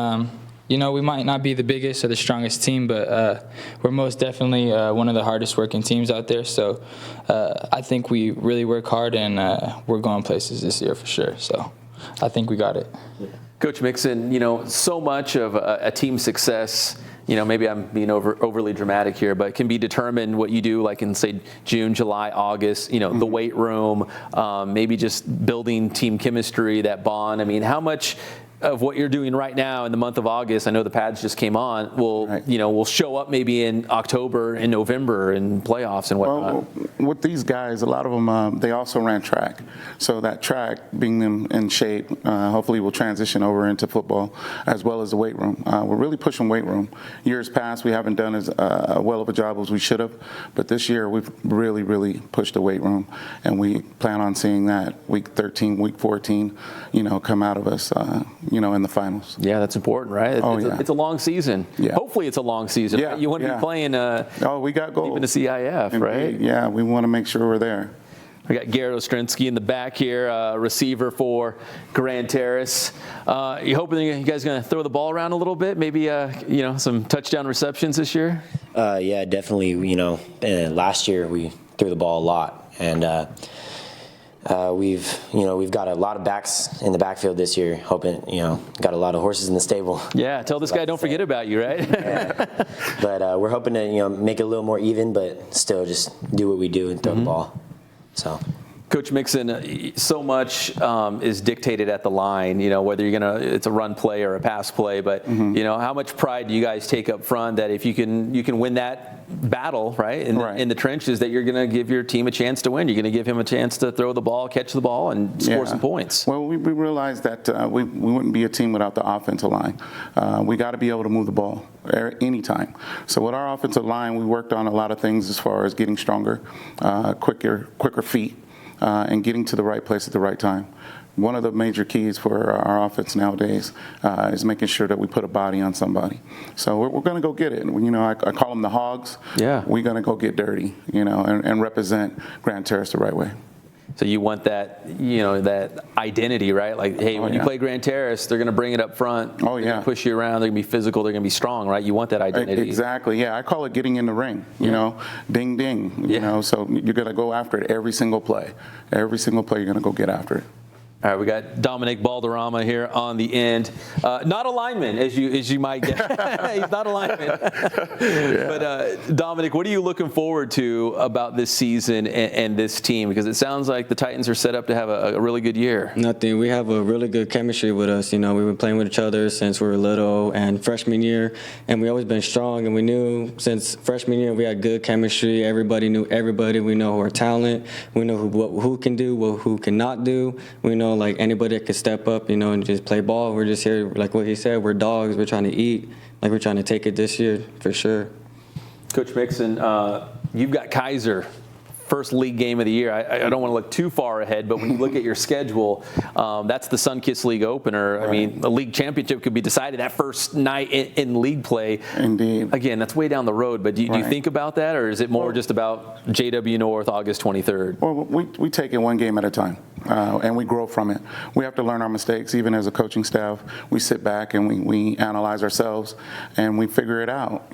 We might not be the biggest or the strongest team, but we're most definitely one of the hardest working teams out there. So I think we really work hard, and we're going places this year for sure. So I think we got it. Coach Mixon, so much of a team's success, maybe I'm being overly dramatic here, but can be determined what you do like in, say, June, July, August, the weight room, maybe just building team chemistry, that bond. I mean, how much of what you're doing right now in the month of August, I know the pads just came on, will show up maybe in October and November in playoffs and whatnot? Well, with these guys, a lot of them, they also ran track. So that track, being them in shape, hopefully will transition over into football as well as the weight room. We're really pushing weight room. Years past, we haven't done as well of a job as we should have, but this year we've really, really pushed the weight room, and we plan on seeing that week 13, week 14, come out of us, in the finals. Yeah, that's important, right? It's a long season. Yeah. Hopefully it's a long season. Yeah, right? You want to be playing we got goals. Even the CIF, right? Yeah, we want to make sure we're there. We got Garrett Ostrensky in the back here, receiver for Grand Terrace. You hoping you guys going to throw the ball around a little bit? Maybe some touchdown receptions this year? Yeah, definitely. Last year we threw the ball a lot, and we've got a lot of backs in the backfield this year. Hoping got a lot of horses in the stable. Yeah, tell this guy don't forget about you, right? Yeah. But we're hoping to make it a little more even, but still just do what we do and throw the ball. So. Coach Mixon, so much is dictated at the line, whether it's a run play or a pass play, but how much pride do you guys take up front that if you can win that battle, right, in the trenches, that you're going to give your team a chance to win? You're going to give him a chance to throw the ball, catch the ball, and score some points. Well, we realized that we wouldn't be a team without the offensive line. We got to be able to move the ball anytime. So with our offensive line, we worked on a lot of things as far as getting stronger, quicker feet, and getting to the right place at the right time. One of the major keys for our offense nowadays is making sure that we put a body on somebody. So we're going to go get it. I call them the hogs. Yeah. We're going to go get dirty, and represent Grand Terrace the right way. So you want that, that identity, right? Like, hey, when you play Grand Terrace, they're going to bring it up front. Oh, yeah. They're going to push you around. They're going to be physical. They're going to be strong, right? You want that identity. Exactly. Yeah, I call it getting in the ring. Ding, ding. So you're going to go after it every single play. Every single play, you're going to go get after it. All right, we got Dominic Balderrama here on the end. Not a lineman, as you might guess. He's not a lineman. But Dominic, what are you looking forward to about this season and this team? Because it sounds like the Titans are set up to have a really good year. Nothing. We have a really good chemistry with us. We've been playing with each other since we were little and freshman year, and we've always been strong. And we knew since freshman year we had good chemistry. Everybody knew everybody. We know our talent. We know who can do, who cannot do. We know like anybody that could step up, and just play ball. We're just here, like what he said, we're dogs. We're trying to eat. Like we're trying to take it this year for sure. Coach Mixon, you've got Kaiser first league game of the year. I don't want to look too far ahead, but when you look at your schedule, that's the Sunkist League opener. Right. I mean, the league championship could be decided that first night in league play. Indeed. Again, that's way down the road, but do you think about that, or is it more just about JW North August 23rd? Well, we take it one game at a time, and we grow from it. We have to learn our mistakes. Even as a coaching staff, we sit back and we analyze ourselves, and we figure it out,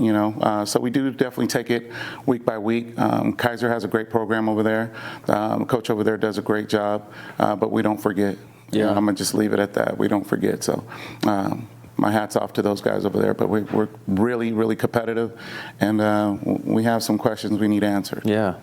So we do definitely take it week by week. Kaiser has a great program over there. The coach over there does a great job, but we don't forget. Yeah. I'm going to just leave it at that. We don't forget. So my hat's off to those guys over there. But we're really, really competitive, and we have some questions we need answered. Yeah.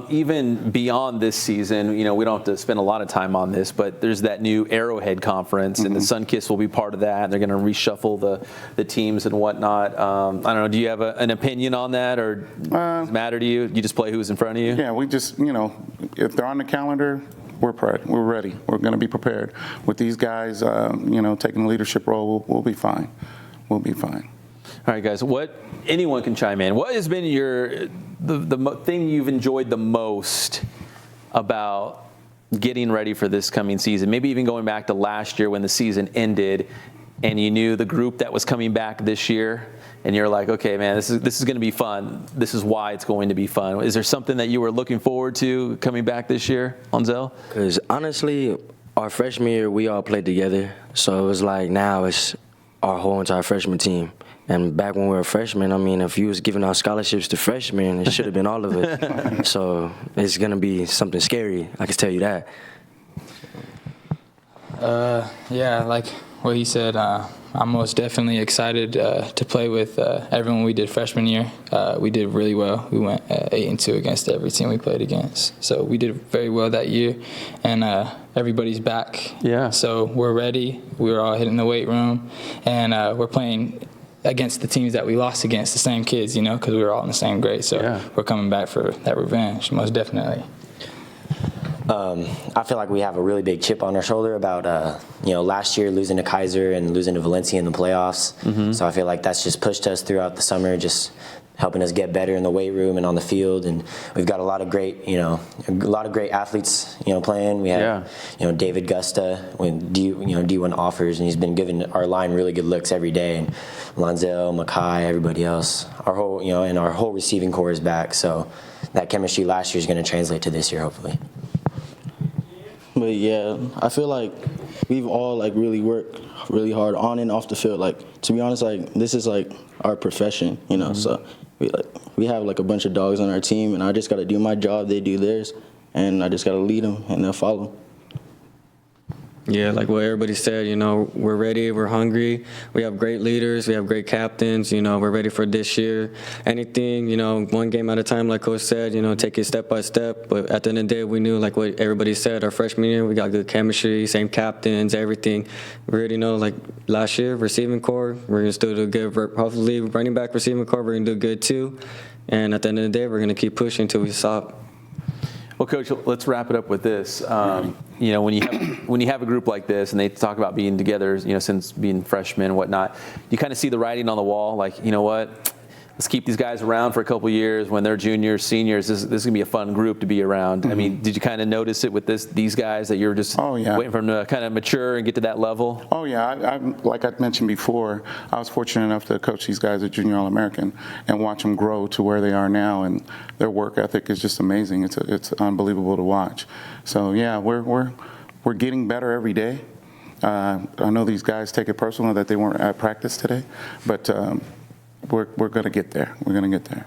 Even beyond this season, we don't have to spend a lot of time on this, but there's that new Arrowhead Conference, and the Sunkist will be part of that. They're going to reshuffle the teams and whatnot. I don't know. Do you have an opinion on that, or does it matter to you? You just play who's in front of you? Yeah, we just, if they're on the calendar, we're ready. We're going to be prepared. With these guys, taking the leadership role, we'll be fine. We'll be fine. All right, guys. Anyone can chime in. What has been the thing you've enjoyed the most about getting ready for this coming season? Maybe even going back to last year when the season ended, and you knew the group that was coming back this year, and you're like, okay, man, this is going to be fun. This is why it's going to be fun. Is there something that you were looking forward to coming back this year, Onzel? Because honestly, our freshman year, we all played together. So it was like now it's our whole entire freshman team. And back when we were freshmen, if you was giving out scholarships to freshmen, it should have been all of it. So it's going to be something scary, I can tell you that. Yeah, like what he said, I'm most definitely excited to play with everyone we did freshman year. We did really well. We went 8-2 against every team we played against. So we did very well that year, and everybody's back. Yeah. So we're ready. We were all hitting the weight room, and we're playing against the teams that we lost against, the same kids, because we were all in the same grade. So we're coming back for that revenge, most definitely. I feel like we have a really big chip on our shoulder about, last year losing to Kaiser and losing to Valencia in the playoffs. Mm-hmm. So I feel like that's just pushed us throughout the summer, just helping us get better in the weight room and on the field. And we've got a lot of great athletes, playing. We have, David Gusta when D1 offers, and he's been giving our line really good looks every day. And Lonzel, Makai, everybody else, our whole receiving core is back. So that chemistry last year is going to translate to this year, hopefully. But yeah, I feel like we've all really worked really hard on and off the field. To be honest, this is our profession, Mm-hmm. So we have a bunch of dogs on our team, and I just got to do my job, they do theirs, and I just got to lead them, and they'll follow. Yeah, like what everybody said, we're ready, we're hungry, we have great leaders, we have great captains, we're ready for this year. Anything, one game at a time, like Coach said, take it step by step. But at the end of the day, we knew, like what everybody said, our freshman year, we got good chemistry, same captains, everything. We already know, last year, receiving core, we're going to still do good. Hopefully, running back, receiving core, we're going to do good too. And at the end of the day, we're going to keep pushing until we stop. Well, Coach, let's wrap it up with this. When you have a group like this, and they talk about being together, since being freshmen and whatnot, you kind of see the writing on the wall. Let's keep these guys around for a couple years. When they're juniors, seniors, this is gonna be a fun group to be around. Mm-hmm. Did you kind of notice it with these guys that you're just waiting for them to kind of mature and get to that level? Oh yeah, I like I mentioned before, I was fortunate enough to coach these guys at Junior All-American and watch them grow to where they are now, and their work ethic is just amazing. It's unbelievable to watch. So yeah, we're getting better every day. I know these guys take it personal that they weren't at practice today, but we're going to get there. We're going to get there.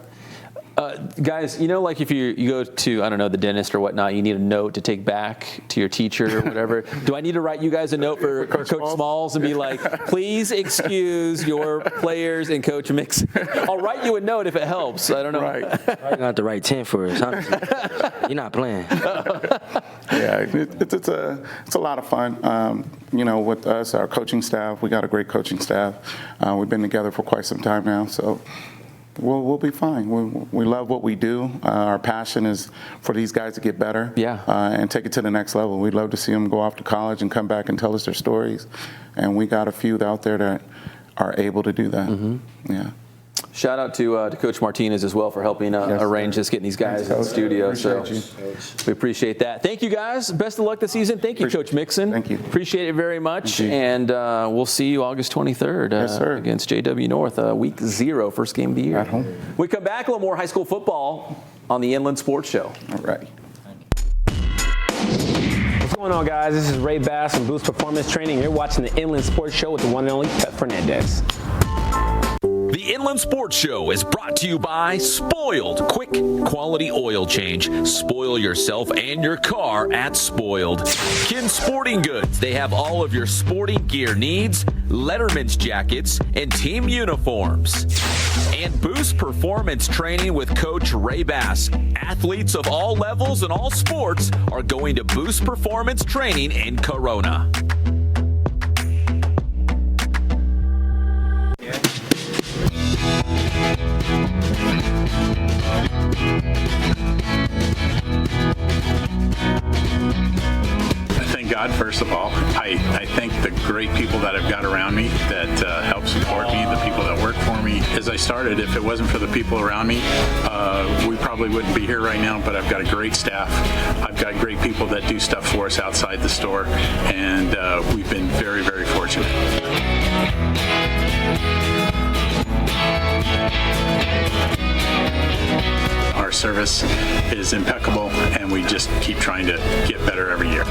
Guys, if you go to, the dentist or whatnot, you need a note to take back to your teacher or whatever. Do I need to write you guys a note for Coach Smalls and be like, please excuse your players and Coach Mix? I'll write you a note if it helps. I don't know. Right. You're going to have to write 10 for us, huh? You're not playing. Yeah, it's a lot of fun. With us, our coaching staff, we got a great coaching staff. We've been together for quite some time now, so we'll be fine. We love what we do. Our passion is for these guys to get better and take it to the next level. We'd love to see them go off to college and come back and tell us their stories. And we got a few out there that are able to do that. Mm-hmm. Yeah. Shout out to Coach Martinez as well for helping arrange this, getting these guys in the studio. So we appreciate that. Thank you, guys. Best of luck this season. Thank you, Coach Mixon. Thank you. Appreciate it very much. And we'll see you August 23rd against JW North, week 0, first game of the year. At home. We come back, a little more high school football on the Inland Sports Show. All right. What's going on, guys? This is Ray Bass from Boost Performance Training. You're watching the Inland Sports Show with the one and only Pep Fernandez. The Inland Sports Show is brought to you by Spoiled. Quick, quality oil change. Spoil yourself and your car at Spoiled. Kin Sporting Goods. They have all of your sporting gear needs, Letterman's jackets, and team uniforms. And Boost Performance Training with Coach Ray Bass. Athletes of all levels and all sports are going to Boost Performance Training in Corona. God, first of all, I thank the great people that I've got around me that help support me, the people that work for me. As I started, if it wasn't for the people around me, we probably wouldn't be here right now, but I've got a great staff. I've got great people that do stuff for us outside the store, and we've been very, very fortunate. Our service is impeccable, and we just keep trying to get better every year.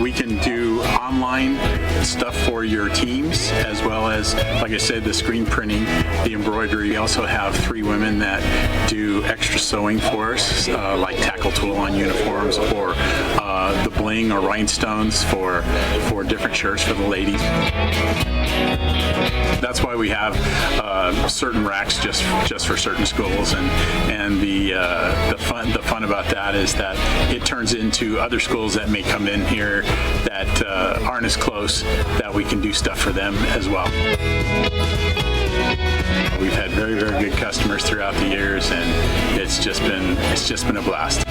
We can do online stuff for your teams, as well as, like I said, the screen printing, the embroidery. We also have 3 women that do extra sewing for us, like tackle tool on uniforms, or the bling or rhinestones for different shirts for the ladies. That's why we have certain racks just for certain schools, and the fun about that is that it turns into other schools that may come in here that aren't as close, that we can do stuff for them as well. We've had very, very good customers throughout the years, and it's just been a blast.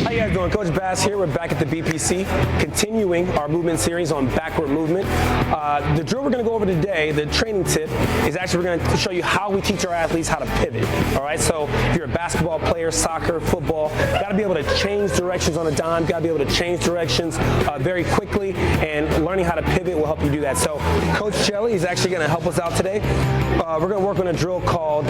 How you guys doing? Coach Bass here. We're back at the BPC, continuing our movement series on backward movement. The drill we're going to go over today, the training tip, is actually we're going to show you how we teach our athletes how to pivot. All right, so if you're a basketball player, soccer, football, got to be able to change directions on a dime, got to be able to change directions very quickly, and learning how to pivot will help you do that. So Coach Shelley is actually going to help us out today. We're going to work on a drill called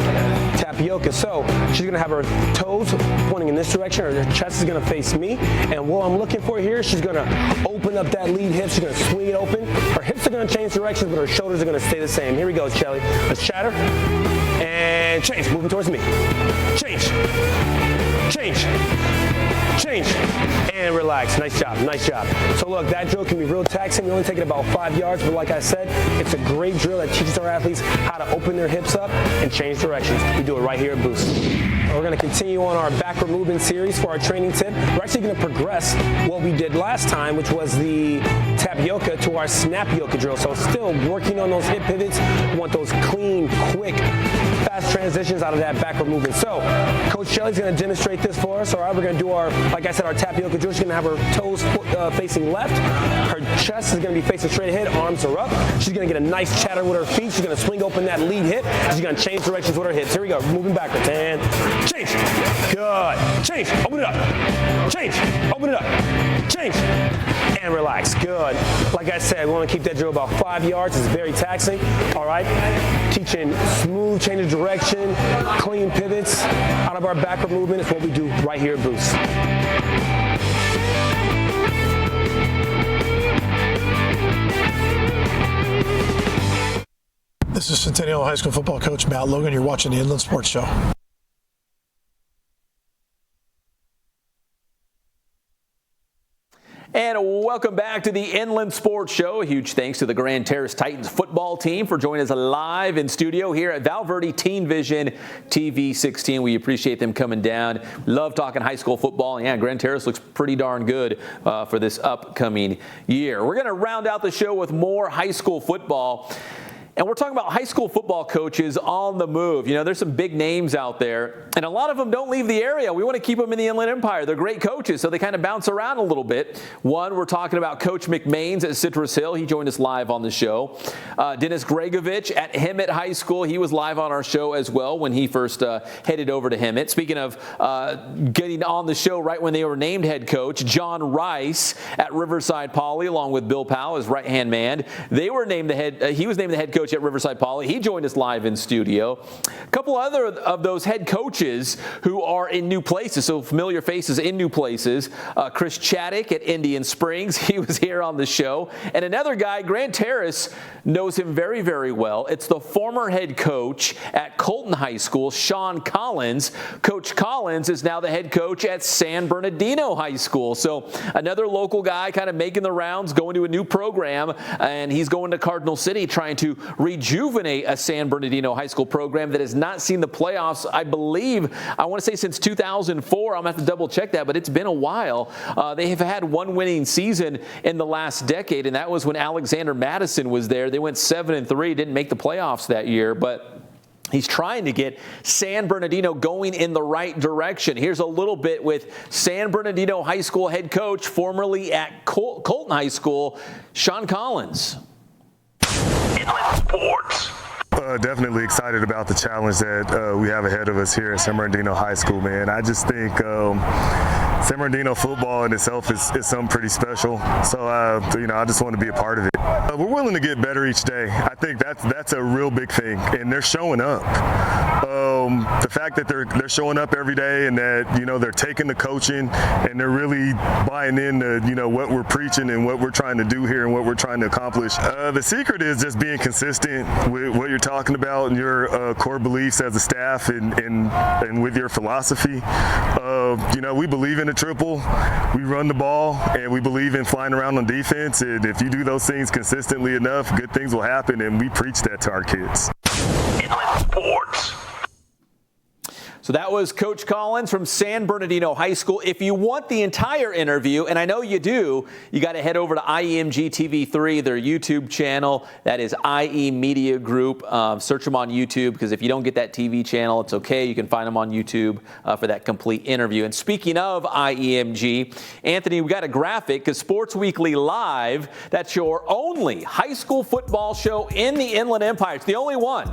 tapioca. So she's going to have her toes pointing in this direction, or her chest is going to face me, and what I'm looking for here, she's going to open up that lead hip, she's going to swing it open, her hips are going to change directions, but her shoulders are going to stay the same. Here we go, Shelly. Let's chatter, and change, moving towards me. Change, change, change, and relax. Nice job, nice job. So look, that drill can be real taxing. We only take it about 5 yards, but like I said, it's a great drill that teaches our athletes how to open their hips up and change directions. We do it right here at Boost. We're going to continue on our backward movement series for our training tip. We're actually going to progress what we did last time, which was the tapioca, to our snap-yoka drill. So still working on those hip pivots. We want those clean, quick, fast transitions out of that backward movement. So Coach Shelley's going to demonstrate this for us. All right, we're going to do our, like I said, our tapioca drill. She's going to have her toes facing left. Her chest is going to be facing straight ahead. Arms are up. She's going to get a nice chatter with her feet. She's going to swing open that lead hip. She's going to change directions with her hips. Here we go. Moving backwards. And change. Good. Change. Open it up. Change. Open it up. Change. And relax. Good. Like I said, we want to keep that drill about 5 yards. It's very taxing. All right. Teaching smooth change of direction, clean pivots out of our backward movement is what we do right here at Boost. This is Centennial High School football coach Matt Logan. You're watching the Inland Sports Show. And welcome back to the Inland Sports Show. A huge thanks to the Grand Terrace Titans football team for joining us live in studio here at Val Verde Teen Vision TV 16. We appreciate them coming down. Love talking high school football. Yeah, Grand Terrace looks pretty darn good for this upcoming year. We're going to round out the show with more high school football. And we're talking about high school football coaches on the move. You know, there's some big names out there, and a lot of them don't leave the area. We want to keep them in the Inland Empire. They're great coaches, so they kind of bounce around a little bit. One, we're talking about Coach McMains at Citrus Hill. He joined us live on the show. Dennis Gregovich at Hemet High School. He was live on our show as well when he first headed over to Hemet. Speaking of getting on the show right when they were named head coach, John Rice at Riverside Poly, along with Bill Powell, his right-hand man. They were named he was named the head coach at Riverside Poly. He joined us live in studio. A couple other of those head coaches who are in new places, so familiar faces in new places. Chris Chaddick at Indian Springs. He was here on the show. And another guy, Grant Terrace, knows him very, very well. It's the former head coach at Colton High School, Sean Collins. Coach Collins is now the head coach at San Bernardino High School. So another local guy kind of making the rounds, going to a new program, and he's going to Cardinal City trying to rejuvenate a San Bernardino High School program that has not seen the playoffs, I believe, I want to say since 2004. I'm going to have to double check that, but it's been a while. They have had one winning season in the last decade, and that was when Alexander Madison was there. They went 7-3, didn't make the playoffs that year, but he's trying to get San Bernardino going in the right direction. Here's a little bit with San Bernardino High School head coach, formerly at Colton High School, Sean Collins. Sports. Definitely excited about the challenge that we have ahead of us here at San Bernardino High School, man. I just think San Bernardino football in itself is something pretty special. So, I just want to be a part of it. We're willing to get better each day. I think that's a real big thing, and they're showing up. The fact that they're showing up every day and that, they're taking the coaching and they're really buying into, what we're preaching and what we're trying to do here and what we're trying to accomplish. The secret is just being consistent with what you're talking about and your core beliefs as a staff and with your philosophy. We believe in a triple. We run the ball, and we believe in flying around on defense. And if you do those things consistently enough, good things will happen, and we preach that to our kids. Sports. So that was Coach Collins from San Bernardino High School. If you want the entire interview, and I know you do, you got to head over to IEMG TV3, their YouTube channel. That is IE Media Group. Search them on YouTube, because if you don't get that TV channel, it's okay. You can find them on YouTube for that complete interview. And speaking of IEMG, Anthony, we got a graphic, because Sports Weekly Live, that's your only high school football show in the Inland Empire. It's the only one.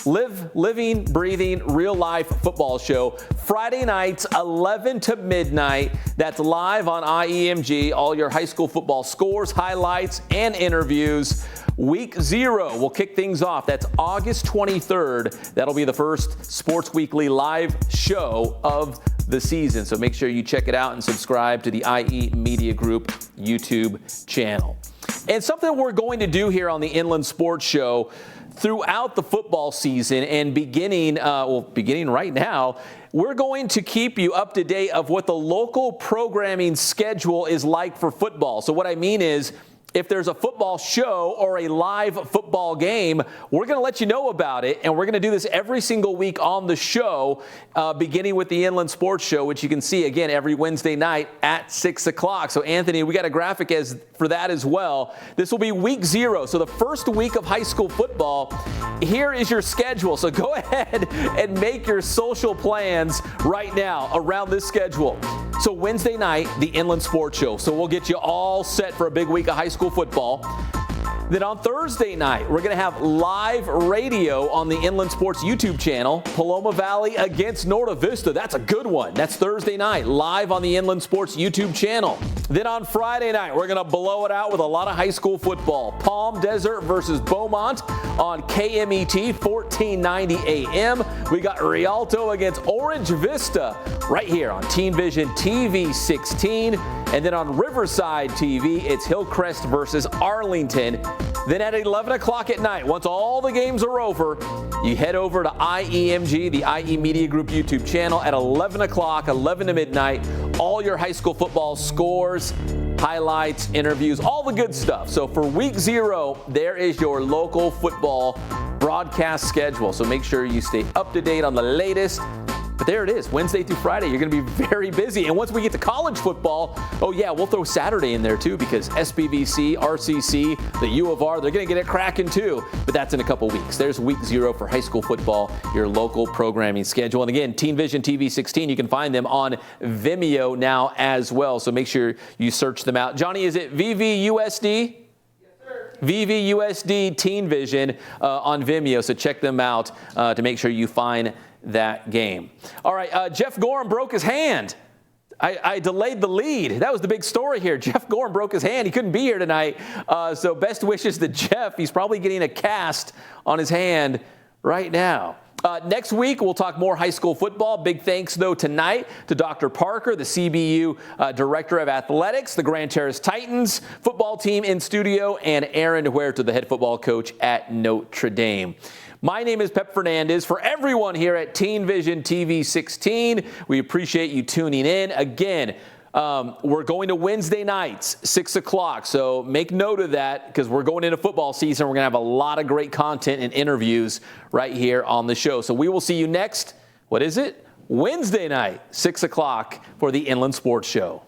Living, breathing, real-life football show. Friday nights, 11 to midnight. That's live on IEMG. All your high school football scores, highlights, and interviews. Week 0 will kick things off. That's August 23rd. That'll be the first Sports Weekly Live show of the season. So make sure you check it out and subscribe to the IE Media Group YouTube channel. And something we're going to do here on the Inland Sports Show throughout the football season and beginning right now, we're going to keep you up to date of what the local programming schedule is like for football. So what I mean is, if there's a football show or a live football game, we're going to let you know about it, and we're going to do this every single week on the show, beginning with the Inland Sports Show, which you can see, again, every Wednesday night at 6 o'clock. So, Anthony, we got a graphic for that as well. This will be week 0, so the first week of high school football. Here is your schedule, so go ahead and make your social plans right now around this schedule. So Wednesday night, the Inland Sports Show. So we'll get you all set for a big week of high school football. Then on Thursday night, we're going to have live radio on the Inland Sports YouTube channel. Paloma Valley against Norte Vista. That's a good one. That's Thursday night, live on the Inland Sports YouTube channel. Then on Friday night, we're going to blow it out with a lot of high school football. Palm Desert versus Beaumont on KMET, 1490 AM. We got Rialto against Orange Vista right here on Teen Vision TV 16. And then on Riverside TV, it's Hillcrest versus Arlington. Then at 11 o'clock at night, once all the games are over, you head over to IEMG, the IE Media Group YouTube channel at 11 o'clock, 11 to midnight. All your high school football scores, highlights, interviews, all the good stuff. So for week 0, there is your local football broadcast schedule. So make sure you stay up to date on the latest But there it is, Wednesday through Friday. You're going to be very busy. And once we get to college football, oh yeah, we'll throw Saturday in there too, because SBVC, RCC, the U of R, they're going to get it cracking too. But that's in a couple weeks. There's week 0 for high school football, your local programming schedule. And again, Teen Vision TV 16, you can find them on Vimeo now as well. So make sure you search them out. Johnny, is it VVUSD? VVUSD Teen Vision on Vimeo, so check them out to make sure you find that game. All right, Jeff Gorham broke his hand. I delayed the lead. That was the big story here. Jeff Gorham broke his hand. He couldn't be here tonight. So best wishes to Jeff. He's probably getting a cast on his hand right now. Next week, we'll talk more high school football. Big thanks, though, tonight to Dr. Parker, the CBU Director of Athletics, the Grand Terrace Titans football team in studio, and Aaron Huerta, the head football coach at Notre Dame. My name is Pep Fernandez. For everyone here at Teen Vision TV 16, we appreciate you tuning in. Again, we're going to Wednesday nights, 6 o'clock. So make note of that, because we're going into football season. We're going to have a lot of great content and interviews right here on the show. So we will see you next, what is it? Wednesday night, 6 o'clock for the Inland Sports Show.